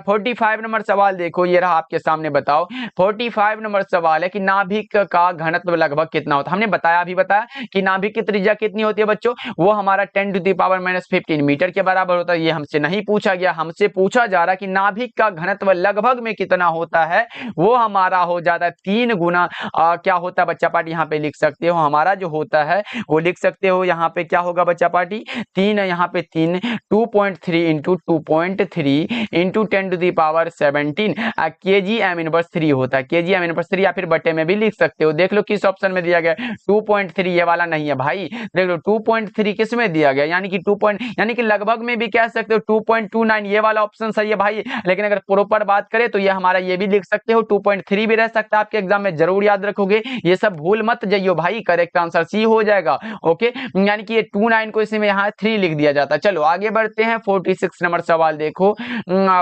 Speaker 1: 45 नंबर सवाल देखो, ये रहा आपके सामने, बताओ 45 नंबर सवाल है कि नाभिक का घनत्व लगभग कितना होता है? हमने बताया, अभी बताया कि नाभिक की त्रिज्या कितनी होती है बच्चों, वो हमारा 10⁻⁻15 मीटर के बराबर होता है। ये हमसे नहीं पूछा गया, हमसे पूछा जा रहा कि नाभिक का घनत्व लगभग में कितना होता है, वो हमारा हो जाता है 3 गुना क्या होता है बच्चा पार्टी, यहाँ पे लिख सकते हो हमारा जो होता है वो लिख सकते हो, यहाँ पे क्या होगा बच्चा पार्टी, 3 है, यहाँ पे 3 2.3 इंटू 2.3 इंटू 10⁻17 kgm−3 होता है, kgm−3, या फिर बटे में भी लिख सकते हो। देख लो किस ऑप्शन में दिया गया, 2.3 ये वाला नहीं है भाई, देख लो 2.3 किस में दिया गया, यानी कि 2 यानी कि लगभग में भी कह सकते हो 2.29 ये वाला ऑप्शन सही है भाई। लेकिन अगर प्रॉपर बात करें तो ये हमारा ये भी लिख सकते हो, 2.3 भी रह सकता है, आपके एग्जाम में जरूर याद रखोगे, ये सब भूल मत जाइयो भाई। करेक्ट आंसर सी हो जाएगा। ओके, यानी कि ये 29 को इसमें यहाँ 3 लिख दिया जाता है। चलो आगे बढ़ते हैं। 46 नंबर सवाल देखो,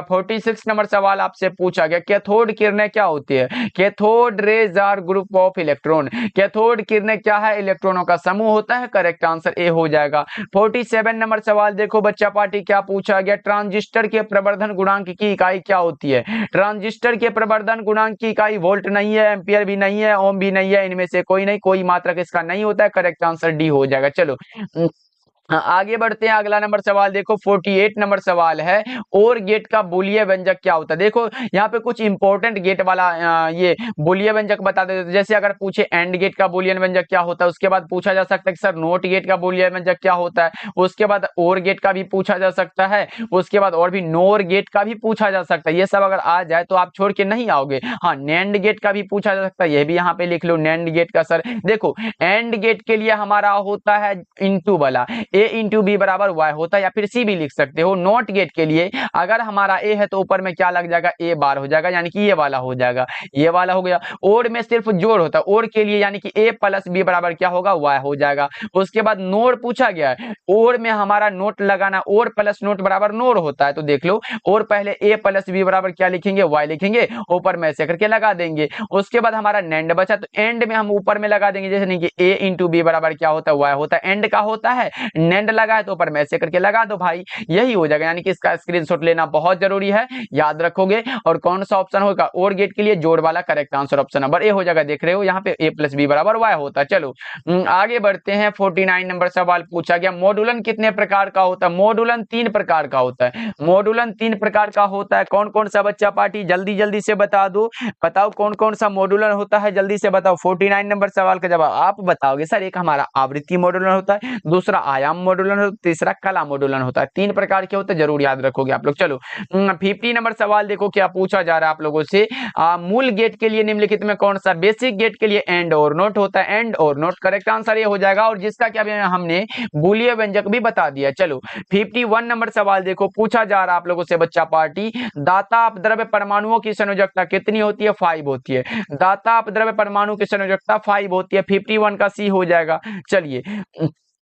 Speaker 1: 46 नंबर सवाल आपसे पूछा गया, कैथोड किरणें क्या होती है? Cathode rays are group of electron, cathode किरणें क्या है? इलेक्ट्रॉनों का समूह होता है। करेक्ट आंसर ए हो जाएगा। 47 नंबर सवाल देखो बच्चा पार्टी, क्या पूछा गया, ट्रांजिस्टर के प्रवर्धन गुणांक की इकाई क्या होती है? ट्रांजिस्टर के प्रवर्धन गुणांक की इकाई वोल्ट नहीं है, एम्पियर भी नहीं है, ओम भी नहीं है, इनमें से कोई नहीं, कोई मात्रक इसका नहीं होता है। करेक्ट आंसर डी हो जाएगा। चलो आगे बढ़ते हैं। अगला नंबर सवाल देखो, 48 नंबर सवाल है, और गेट का बूलिय व्यंजक क्या होता है? देखो यहाँ पे कुछ इंपॉर्टेंट गेट वाला ये बूलिय व्यंजक बता देते, जैसे अगर पूछे एंड गेट का बूलियन व्यंजक क्या होता है, उसके बाद पूछा जा सकता है कि सर नोट गेट का बूलियन व्यंजक क्या होता है, उसके बाद और गेट का भी पूछा जा सकता है, उसके बाद और भी नोर गेट का भी पूछा जा सकता है। ये सब अगर आ जाए तो आप छोड़ के नहीं आओगे। हाँ, नैंड गेट का भी पूछा जा सकता है, ये भी यहाँ पे लिख लो नैंड गेट का। सर देखो एंड गेट के लिए हमारा होता है इंटू वाला, ए इंटू बी बराबर वाई होता है, या फिर सी भी लिख सकते हो। नॉट गेट के लिए अगर हमारा ए है तो ऊपर में क्या लग जाएगा, ए बार हो जाएगा, यानी कि ये वाला हो जाएगा, ये वाला हो गया। और में सिर्फ जोड़ होता है, और के लिए यानी कि ए प्लस बी बराबर क्या होगा, वाई हो जाएगा। उसके बाद नोर पूछा गया है, और में हमारा नोट लगाना, और प्लस नोट बराबर नोर होता है, तो देख लो और पहले ए प्लस बी बराबर क्या लिखेंगे, वाई लिखेंगे, ऊपर में ऐसे करके लगा देंगे। उसके बाद हमारा नैंड बचा, तो एंड में हम ऊपर में लगा देंगे, जैसे नहीं कि ए इंटू बी बराबर क्या होता है, वाई होता है, एंड का होता है, नैंड लगा है तो ऊपर में ऐसे करके लगा दो भाई, यही हो जाएगा। यानी कि इसका स्क्रीनशॉट लेना बहुत जरूरी है, याद रखोगे। और कौन सा ऑप्शन होगा, और गेट के लिए जोड़ वाला, correct answer option number A हो जाएगा। देख रहे हो यहाँ पे ए प्लस बी बराबर वाई होता है। चलो आगे बढ़ते हैं। 49 नंबर सवाल पूछा गया, मॉड्यूलन कितने प्रकार का होता है? मॉड्यूलन 3 प्रकार का होता है। मॉड्यूलन 3 प्रकार का होता है। कौन कौन सा बच्चा पार्टी, जल्दी जल्दी से बता दो, बताओ कौन कौन सा मॉड्यूलन होता है, जल्दी से बताओ। 49 नंबर सवाल का जवाब आप बताओगे सर, एक हमारा आवृत्ति मॉड्यूलन होता है, दूसरा आयाम मॉड्यूलन होता है, तीसरा कला मॉड्यूलन होता है। 3 प्रकार के होते हैं, जरूर याद रखोगे आप लोग। चलो 50 नंबर सवाल देखो, क्या पूछा जा रहा है आप लोगों से, मूल गेट के लिए निम्नलिखित में कौन सा, बेसिक गेट के लिए एंड और नोट होता है, एंड और नोट करेक्ट आंसर ये हो जाएगा, और जिसका क्या हमने बूलिय व्यंजक भी बता दिया। चलो 51 नंबर सवाल देखो, पूछा जा रहा है आप लोगों से बच्चा पार्टी, दाता अपद्रव्य परमाणुओं की संयोजकता कितनी होती है? 5 होती है। दाता अपद्रव्य परमाणु की संयोजकता 5 होती है। 51 का सी हो जाएगा। चलिए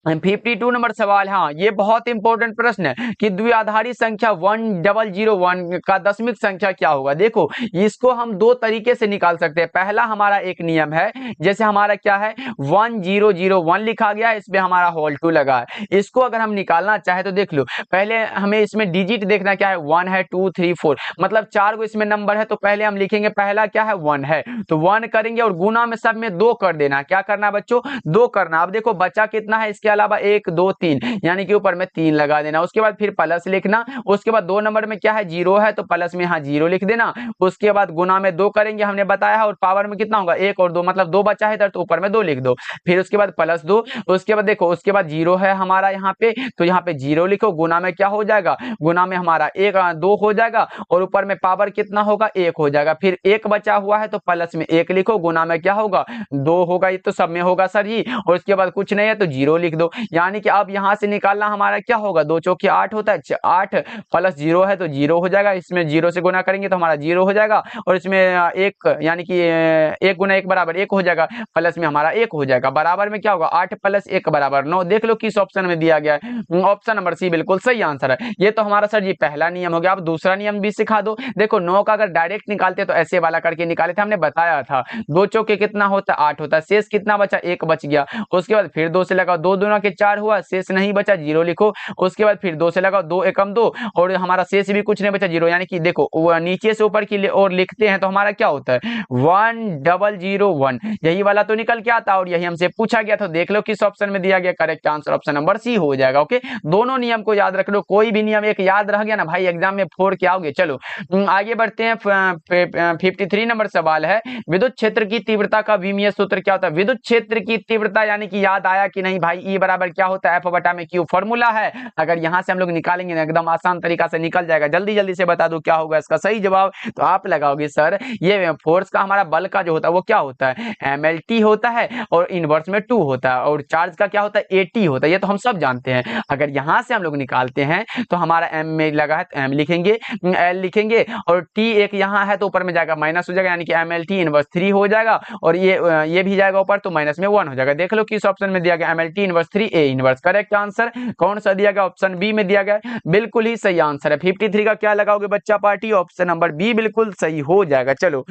Speaker 1: 52 नंबर सवाल, हाँ ये बहुत इंपॉर्टेंट प्रश्न है कि द्विआधारी संख्या 1001 का दशमिक संख्या क्या होगा। देखो इसको हम 2 तरीके से निकाल सकते हैं। पहला हमारा एक नियम है, जैसे हमारा क्या है 1001 लिखा गया है, इसमें हमारा होल 2 लगा है। इसको अगर हम निकालना चाहे तो देख लो, पहले हमें इसमें डिजिट देखना, क्या है 1 है 2 3 4, मतलब 4 को इसमें नंबर है, तो पहले हम लिखेंगे पहला क्या है 1 है, तो 1 करेंगे और गुना में सब में 2 कर देना। क्या करना बच्चों, 2 करना। अब देखो बचा कितना है, इसके अलावा 1 2 3, यानी कि ऊपर में 3 लगा देना। उसके बाद फिर प्लस लिखना, उसके बाद 2 नंबर में क्या है 0 है, तो प्लस में यहाँ 0 लिख देना। उसके बाद गुना में 2 करेंगे, हमने बताया है, और पावर में कितना होगा 1 और 2, मतलब 2 बचा है इधर, तो ऊपर में 2 लिख दो। फिर उसके बाद प्लस 2, उसके बाद देखो उसके बाद 0 है हमारा यहाँ पे, तो यहाँ पे 0 लिखो, गुना में क्या हो जाएगा, गुना में हमारा 1 2 हो जाएगा, और ऊपर में पावर कितना होगा 1 हो जाएगा। फिर 1 बचा हुआ है तो प्लस में 1 लिखो, गुना में क्या होगा 2 होगा, ये तो सब में होगा सर जी। और उसके बाद कुछ नहीं है तो 0 लिख दो। लो, यानी कि अब यहाँ से निकालना हमारा क्या होगा, 2 चौके 8 होता है, 8 प्लस 0 है तो 0 हो जाएगा, इसमें 0 से गुना करेंगे तो हमारा 0 हो जाएगा, और इसमें 1 यानी कि 1 गुना 1 बराबर 1 हो जाएगा, प्लस में हमारा 1 हो जाएगा, बराबर में क्या होगा 8 प्लस 1 बराबर 9। देख लो किस ऑप्शन में दिया गया है, ऑप्शन नंबर सी बिल्कुल सही आंसर है। ये तो हमारा सर जी पहला नियम हो गया। अब दूसरा नियम भी सिखा दो। देखो 9 का अगर डायरेक्ट निकालते तो ऐसे वाला करके निकाले थे, हमने बताया था 2 चौके कितना होता है 8 होता है, शेष कितना बचा 1 बच गया, उसके बाद फिर 2 से लगाओ, 2 दूना के 4 हुआ, शेष नहीं बचा 0 लिखो, उसके बाद फिर 2 से लगाओ, 2 एकम 2 और हमारा शेष भी कुछ नहीं बचा 0, यानी कि देखो नीचे से ऊपर की ओर लिखते हैं तो हमारा क्या होता है 1001, यही वाला तो निकल के आता और यही हमसे पूछा गया था। देख लो किस ऑप्शन में दिया गया, correct answer option number C हो जाएगा। ओके, दोनों नियम को याद रख लो, कोई भी नियम एक याद रह गया ना भाई एग्जाम में फोड़ के आओगे। चलो आगे बढ़ते हैं। 53 नंबर सवाल है, विद्युत क्षेत्र की तीव्रता का विमीय सूत्र क्या होता है। विद्युत क्षेत्र की तीव्रता यानी कि याद आया कि नहीं भाई, ई बराबर क्या होता है, एफ बटा में क्यू फॉर्मूला है। अगर यहां से हम लोग निकालेंगे ना एकदम आसान तरीका से निकल जाएगा। जल्दी जल्दी से बता दो क्या होगा इसका सही जवाब, तो आप लगाओगे सर ये फोर्स का हमारा बल का जो होता है वो क्या होता है MLT होता है, और इनवर्स में 2 होता है, और चार्ज का क्या होता है AT होता है, ये तो हम सब जानते हैं। अगर यहां से हम लोग निकालते हैं तो हमारा M में लगा है तो M लिखेंगे, L लिखेंगे, और T एक यहाँ है तो ऊपर में जाएगा माइनस हो जाएगा, यानी कि MLT इनवर्स 3 हो जाएगा, और ये भी जाएगा ऊपर तो माइनस में 1 हो जाएगा। देख लो किस ऑप्शन में दिया गया, MLT inverse 3 A inverse. Correct answer कौन सा दिया गया, ऑप्शन बी में दिया गया, बिल्कुल ही सही आंसर है। 53 का क्या लगाओगे बच्चा पार्टी, ऑप्शन नंबर बी बिल्कुल सही हो जाएगा। चलो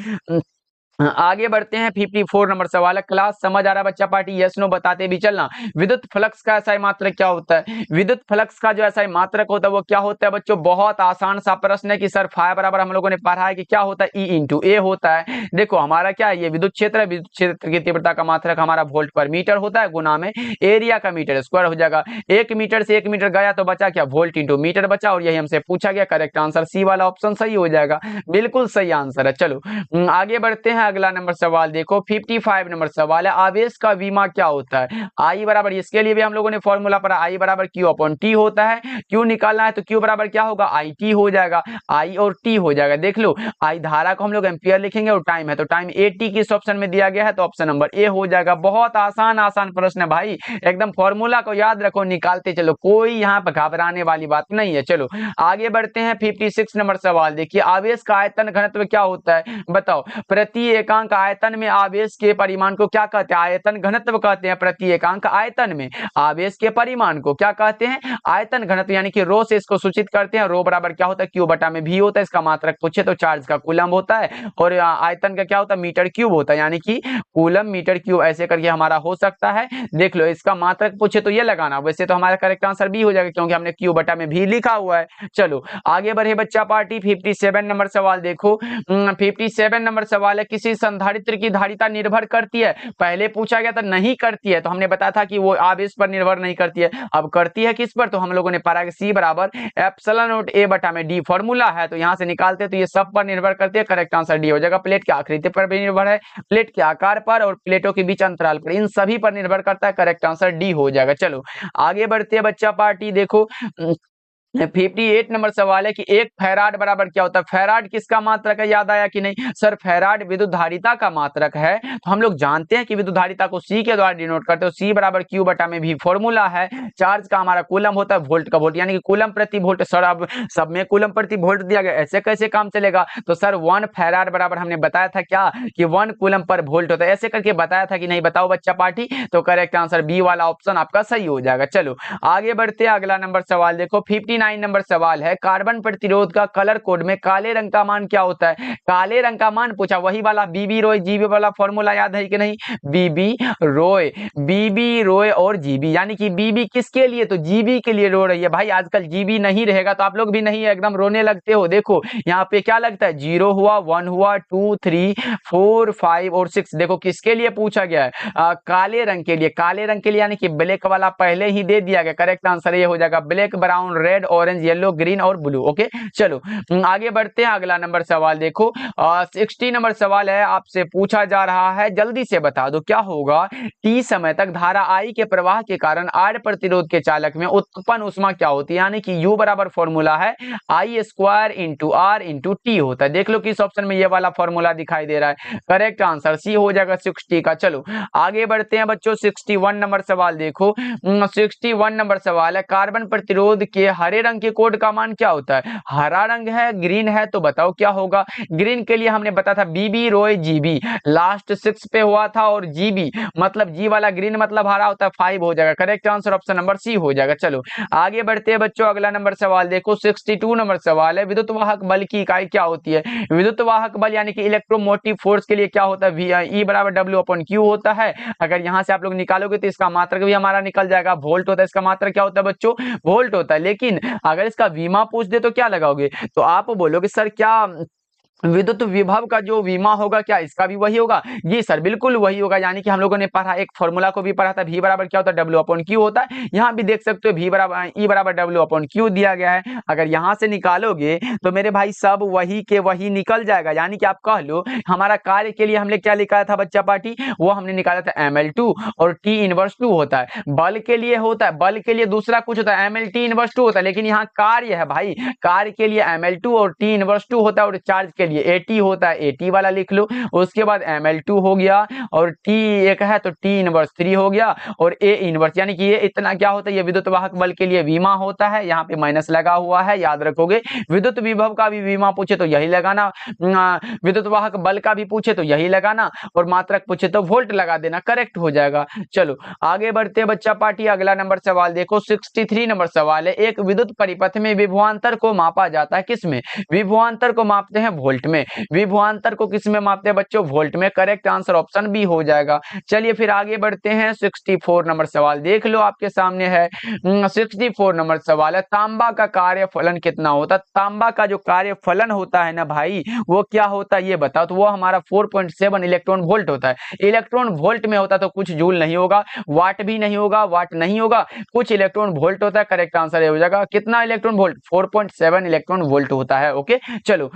Speaker 1: आगे बढ़ते हैं। 54 नंबर सवाल है, क्लास समझ आ रहा है बच्चा पार्टी, यस नो बताते भी चलना। विद्युत फ्लक्स का एसआई मात्रक क्या होता है। विद्युत फ्लक्स का जो एसआई मात्रक होता है वो क्या होता है बच्चों, बहुत आसान सा प्रश्न है कि सर फाई बराबर हम लोगों ने पढ़ा है कि क्या होता है, ई इंटू ए होता है। देखो हमारा क्या है, ये विद्युत क्षेत्र है, विद्युत क्षेत्र की तीव्रता का मात्रक हमारा वोल्ट पर मीटर होता है, गुना में एरिया का मीटर स्क्वायर हो जाएगा। 1 मीटर से 1 मीटर गया तो बचा क्या, वोल्ट इंटू मीटर बचा, और यही हमसे पूछा गया। करेक्ट आंसर सी वाला ऑप्शन सही हो जाएगा, बिल्कुल सही आंसर है। चलो आगे बढ़ते हैं, अगला नंबर सवाल देखो। 55 नंबर सवाल है, आवेश का विमा क्या होता है। आई बराबर, इसके लिए भी हम लोगों ने फॉर्मूला पढ़ा, आई बराबर क्यू अपॉन टी होता है। क्यू निकालना है तो क्यू बराबर क्या होगा, आई टी हो जाएगा, आई और टी हो जाएगा। देख लो आई धारा को हम लोग एम्पियर लिखेंगे, और टाइम है तो टाइम एटी किस ऑप्शन में दिया गया है, तो ऑप्शन नंबर ए हो जाएगा। बहुत आसान आसान प्रश्न है भाई, एकदम फॉर्मूला को याद रखो, निकालते चलो, कोई यहाँ पर घबराने वाली बात नहीं है। चलो आगे बढ़ते हैं। 56 नंबर सवाल देखिए, आवेश का आयतन घनत्व क्या होता है बताओ। प्रति एकांक आयतन में आवेश के परिमाण को क्या कहते हैं, आयतन घनत्व कहते हैं। प्रति एकांक आयतन में आवेश के परिमाण को क्या कहते हैं, आयतन घनत्व, यानी कि रो से इसको सूचित करते हैं। रो बराबर क्या होता है, क्यू बटा में भी होता है। इसका मात्रक पूछे तो चार्ज का कूलम होता है, और आयतन का क्या होता है, मीटर क्यूब होता है, यानी कि कूलम मीटर क्यूब ऐसे करके हमारा हो सकता है। देख लो इसका मात्रक पूछे तो ये लगाना, वैसे तो हमारा करेक्ट आंसर बी हो जाएगा क्योंकि हमने क्यू बटा में भी लिखा हुआ है। चलो आगे बढ़े बच्चा पार्टी। 57 नंबर सवाल देखो। 57 नंबर सवाल है, किसी संधारित्र की धारिता निर्भर करती है। पहले पूछा गया था नहीं करती है, तो हमने बताया था कि वो आवेश पर निर्भर नहीं करती है। अब करती है किस पर, तो हम लोगों ने पढ़ा कि सी बराबर एप्सिलॉन नॉट ए बटा में डी फॉर्मूला है, तो यहां से निकालते हैं तो ये सब पर निर्भर करती है। करेक्ट आंसर डी हो जाएगा। प्लेट की आकृति पर भी निर्भर है, प्लेट के आकार पर और प्लेटों के बीच अंतराल पर, इन सभी पर निर्भर करता है। करेक्ट आंसर डी हो जाएगा। चलो आगे बढ़ते हैं बच्चा पार्टी देखो। 58 नंबर सवाल है कि 1 फैराड बराबर क्या होता है। फैराड किसका मात्रक है, याद आया कि नहीं सर, फैराड विद्युत धारिता का मात्रक है। तो हम लोग जानते हैं कि विद्युत धारिता को सी के द्वारा डिनोट करते हो, सी बराबर क्यू बटा में भी फॉर्मूला है। चार्ज का हमारा कूलम होता है, वोल्ट का वोल्ट, यानी कि कूलम प्रति वोल्ट। सर अब सब में कूलम प्रति वोल्ट दिया गया, ऐसे कैसे काम चलेगा, तो सर 1 फैराड बराबर हमने बताया था क्या कि 1 कूलम पर वोल्ट होता है, ऐसे करके बताया था कि नहीं, बताओ बच्चा पार्टी। तो करेक्ट आंसर बी वाला ऑप्शन आपका सही हो जाएगा। चलो आगे बढ़ते हैं, अगला नंबर सवाल देखो। 59 नंबर सवाल है, कार्बन प्रतिरोध का कलर कोड में काले रंग का मान क्या होता है। काले रंग का मान पूछा, वही वाला बीबी रोय जीबी वाला फॉर्मूला याद है कि नहीं, बीबी रोय और जीबी, यानी कि बीबी किसके लिए, तो जीबी के लिए रो रही है भाई। आजकल जीबी नहीं रहेगा तो आप लोग भी नहीं एकदम रोने लगते हो। देखो यहाँ पे क्या लगता है, 0 हुआ, 1 हुआ, 2 3 4 5 और 6। देखो किसके लिए पूछा गया है, काले रंग के लिए। काले रंग के लिए यानी कि ब्लैक वाला पहले ही दे दिया गया। करेक्ट आंसर ये हो जाएगा, black brown red orange, yellow, green और ब्लू। ओके चलो आगे बढ़ते हैं। अगला नंबर सवाल देखो, 60 नंबर सवाल है, आपसे पूछा जा रहा है, जल्दी से बता दो क्या होगा। टी समय तक धारा आई के प्रवाह के कारण आड़ प्रतिरोध के चालक में उत्पन्न ऊष्मा क्या होती है, यानी कि U बराबर फॉर्मूला है I square into R into T होता है। देख लो किस ऑप्शन में ये वाला फॉर्मूला दिखाई दे रहा है। करेक्ट आंसर सी हो जाएगा 60 का। चलो आगे बढ़ते हैं बच्चों, 61 नंबर सवाल देखो। 61 नंबर सवाल है, कार्बन प्रतिरोध के हरे रंग के कोड का मान क्या होता है। हरा रंग है, ग्रीन है, तो बताओ क्या होगा। ग्रीन के लिए हमने बताया था बीबी रोय जीबी, लास्ट 6 पे हुआ था, और जीबी मतलब जी वाला ग्रीन मतलब हरा होता है, 5 हो जाएगा। Correct answer option number C हो जाएगा। चलो आगे बढ़ते हैं बच्चों, अगला नंबर सवाल देखो, 62 नंबर सवाल है, विद्युत वाहक बल की इकाई क्या होती है। विद्युत वाहक बल यानी कि इलेक्ट्रोमोटिव फोर्स के लिए क्या होता है, E बराबर W/Q होता है। अगर यहां से आप लोग निकालोगे तो इसका मात्रक भी हमारा निकल जाएगा, वोल्ट होता है, इसका मात्रक क्या होता है बच्चों, वोल्ट होता है। लेकिन अगर इसका विमा पूछ दे तो क्या लगाओगे, तो आप बोलोगे सर क्या विद्युत विभव का जो विमा होगा क्या इसका भी वही होगा। जी सर बिल्कुल वही होगा, यानी कि हम लोगों ने पढ़ा, एक फॉर्मूला को भी पढ़ा था, V बराबर क्या होता है, W/Q होता है। यहाँ भी देख सकते हो V बराबर E बराबर W/Q दिया गया है। अगर यहाँ से निकालोगे तो मेरे भाई सब वही के वही निकल जाएगा, यानी कि आप कह लो हमारा कार्य के लिए हमने क्या निकाला था बच्चा पार्टी, वो हमने निकाला था ML2 और T इनवर्स 2 होता है। बल के लिए होता है, बल के लिए दूसरा कुछ होता है, ML T इनवर्स 2 होता है, लेकिन यहाँ कार्य है भाई, कार्य के लिए ML2 और T इनवर्स 2 होता है, और चार्ज के लिए AT होता है, AT वाला लिख लो। उसके बाद ML2 हो गया और T एक है तो T इनवर्स 3 हो गया, और A इनवर्स, यानी कि ये इतना क्या होता है, ये विद्युत वाहक बल के लिए विमा होता है। यहाँ पे माइनस लगा हुआ है, याद रखोगे। विद्युत विभव का भी विमा पूछे तो यही लगाना, विद्युत वाहक बल का भी पूछे तो यही लगाना, और मात्रक पूछे तो वोल्ट लगा देना, करेक्ट हो जाएगा। चलो आगे बढ़ते बच्चा पार्टी, अगला नंबर सवाल देखो, 63 नंबर सवाल है, एक विद्युत परिपथ में विभवांतर को मापा जाता है किसमें। विभवांतर को मापते हैं वोल्ट में। विभवांतर को किस में मापते हैं बच्चों, वोल्ट में। करेक्ट आंसर ऑप्शन बी हो जाएगा। चलिए फिर आगे बढ़ते हैं, 64 नंबर सवाल देख लो आपके सामने है। 64 नंबर सवाल है, तांबा का कार्य फलन कितना होता है। तांबा का जो कार्य फलन होता है ना भाई, वो क्या होता है ये बताओ, तो वो हमारा 4.7 इलेक्ट्रॉन वोल्ट होता है। इलेक्ट्रॉन वोल्ट में होता तो कुछ जूल नहीं होगा, वाट भी नहीं होगा, वाट नहीं होगा, कुछ इलेक्ट्रॉन वोल्ट होता है। करेक्ट आंसर ये हो जाएगा, कितना इलेक्ट्रॉन वोल्ट, 4.7 इलेक्ट्रॉन वोल्ट होता है। ओके चलो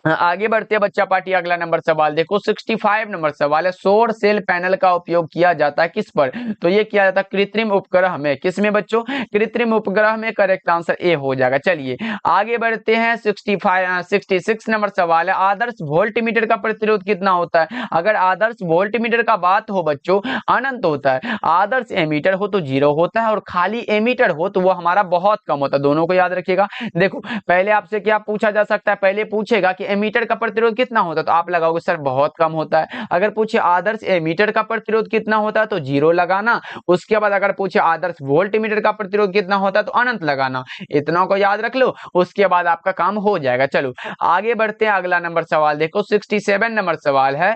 Speaker 1: आगे बढ़ते हैं बच्चा पार्टी, अगला नंबर सवाल देखो, 65 नंबर सवाल है, सौर सेल पैनल का उपयोग किया जाता है किस पर, तो ये किया जाता है कृत्रिम उपग्रह में। किस में बच्चों, कृत्रिम उपग्रह में। करेक्ट आंसर ए हो जाएगा। चलिए आगे बढ़ते हैं, 66 नंबर सवाल है, आदर्श वोल्टमीटर का प्रतिरोध कितना होता है। अगर आदर्श वोल्टमीटर का बात हो बच्चों, अनंत होता है। आदर्श एमीटर हो तो 0 होता है, और खाली एमीटर हो तो वो हमारा बहुत कम होता है। दोनों को याद रखिएगा। देखो पहले आपसे क्या पूछा जा सकता है, पहले पूछेगा कि एमीटर का प्रतिरोध कितना होता है, तो आप लगाओगे सर बहुत कम होता है। अगर पूछे आदर्श एमीटर का प्रतिरोध कितना होता है तो 0 लगाना। उसके बाद अगर पूछे आदर्श वोल्टमीटर का प्रतिरोध कितना होता है तो अनंत लगाना। इतना को याद रख लो, उसके बाद आपका काम हो जाएगा। चलो आगे बढ़ते हैं, अगला नंबर सवाल देखो, 67 नंबर सवाल है,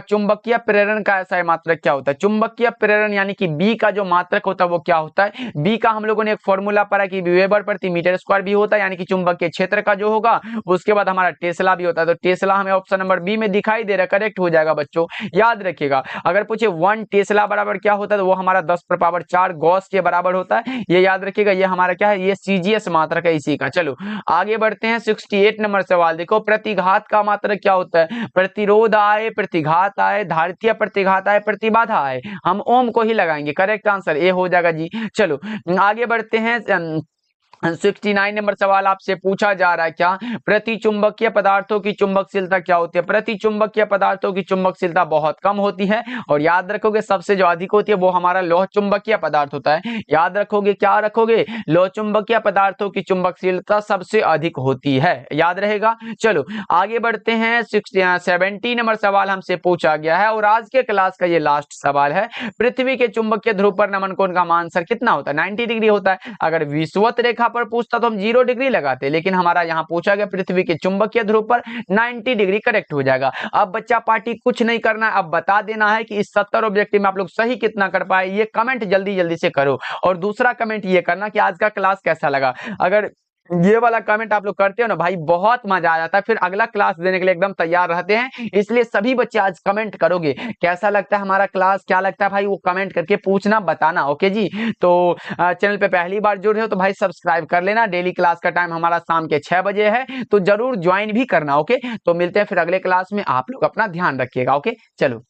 Speaker 1: चुंबकीय प्रेरण का ऐसा मात्रक क्या होता है। चुंबकीय प्रेरण यानी कि बी का जो मात्रक होता है वो क्या होता है। बी का हम लोगों ने एक फॉर्मूला पढ़ा कि वेबर प्रति मीटर स्क्वायर भी होता है, यानी कि चुंबकीय क्षेत्र का जो होगा। उसके बाद हमारा टेस्ला भी होता है, तो टेस्ला हमें ऑप्शन नंबर बी में दिखाई दे रहा है, करेक्ट हो जाएगा बच्चों, याद रखिएगा। अगर पूछे 1 टेस्ला बराबर क्या होता है, तो वो हमारा 10⁴ गॉस के बराबर होता है, ये याद रखिएगा। ये हमारा क्या है, ये सीजीएस मात्रक है इसी का। चलो आगे बढ़ते हैं, 68 नंबर सवाल देखो, प्रतिघात का मात्रक क्या होता है। प्रतिरोध आए, प्रतिघात आए, धारितीय प्रतिघात आए, प्रतिबाधा आए, हम ओम को ही लगाएंगे। करेक्ट आंसर ए हो जाएगा जी। चलो आगे बढ़ते हैं, 69 नंबर सवाल आपसे पूछा जा रहा है क्या, प्रति चुंबकीय पदार्थों की चुंबकशीलता क्या होती है। प्रति चुंबकीय पदार्थों की चुंबकशीलता बहुत कम होती है, और याद रखोगे सबसे जो अधिक होती है वो हमारा लोह चुंबकीय पदार्थ होता है। याद रखोगे, क्या रखोगे, लोह चुंबकीय पदार्थों की चुंबकशीलता सबसे अधिक होती है, याद रहेगा। चलो आगे बढ़ते हैं, 70 नंबर सवाल हमसे पूछा गया है, और आज के क्लास का ये लास्ट सवाल है, पृथ्वी के चुंबकीय ध्रुव पर नमन कोण का मान सर कितना होता है। 90 डिग्री होता है। अगर विषुवत रेखा पर पूछता तो हम 0 डिग्री लगाते, लेकिन हमारा यहाँ पूछा गया पृथ्वी के चुंबकीय ध्रुव पर 90 डिग्री, करेक्ट हो जाएगा। अब बच्चा पार्टी कुछ नहीं करना है, अब बता देना है कि इस 70 ऑब्जेक्टिव में आप लोग सही कितना कर पाए। ये कमेंट जल्दी जल्दी से करो, और दूसरा कमेंट ये करना कि आज का क्लास कैसा लगा। अगर ये वाला कमेंट आप लोग करते हो ना भाई, बहुत मजा आ जाता है, फिर अगला क्लास देने के लिए एकदम तैयार रहते हैं। इसलिए सभी बच्चे आज कमेंट करोगे, कैसा लगता है हमारा क्लास, क्या लगता है भाई, वो कमेंट करके पूछना, बताना। ओके जी। तो चैनल पे पहली बार जुड़े हो तो भाई सब्सक्राइब कर लेना। डेली क्लास का टाइम हमारा शाम के 6 बजे है, तो जरूर ज्वाइन भी करना। ओके, तो मिलते हैं फिर अगले क्लास में। आप लोग अपना ध्यान रखिएगा। ओके, चलो।